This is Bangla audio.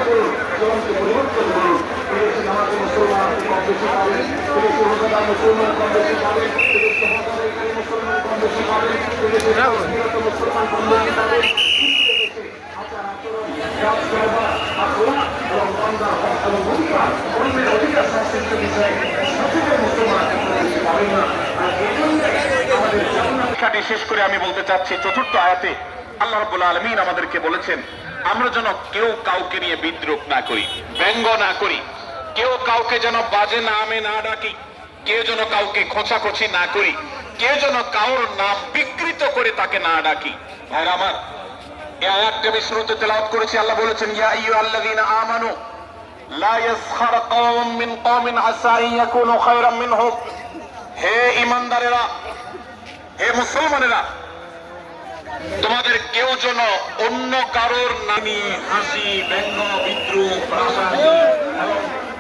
করুন, জীবনকে পরিবর্তন করুন। বিদেশে নামাজি মুসলমান কম বেশি পাবেন, বিদেশে রোজাদার মুসলমান কম বেশি পাবেন, বিদেশে হজদারকারী মুসলমান কম বেশি পাবেন, বিদেশে নিরত মুসলমান কম বেশি পাবেন। আচার আচরণ, কাজ কারবার, আখলাক এবং বান্দার হক এবং অধিকার, অন্যের অধিকার সংশ্লিষ্ট বিষয়ে সচেতন মুসলমান কম বেশি পাবেন না। আর এই জন্য আমাদের শিক্ষাটি শেষ করে আমি বলতে চাচ্ছি, চতুর্থ আয়াতে আল্লাহ রাব্বুল আলামিন আমাদেরকে বলেছেন আমরা যেন কেউ কাউকে নিয়ে বিদ্রুপ না করি, ব্যঙ্গ না করি, কেউ কাউকে যেন বাজে নামে না ডাকি, কেউ যেন কাউকে খোঁচাখোঁচি না করি, কেউ যেন কারোর নাম বিকৃত করে তাকে না ডাকি। ভাইরা আমার, এই আয়াতটি আমি শুরুতে তেলাওয়াত করেছি। আল্লাহ বলেছেন ইয়া আইয়ুহাল্লাযীনা আমানু লা ইয়াসখার কওমুম মিন কওমিন আসা আন ইয়াকুনু খায়রাম মিনহুম। হে ঈমানদারেরা, হে মুসলমানেরা, তোমাদের কেউ যেন অন্য কারোর নামে হাসি ব্যঙ্গ বিদ্রুপ রাজনীতি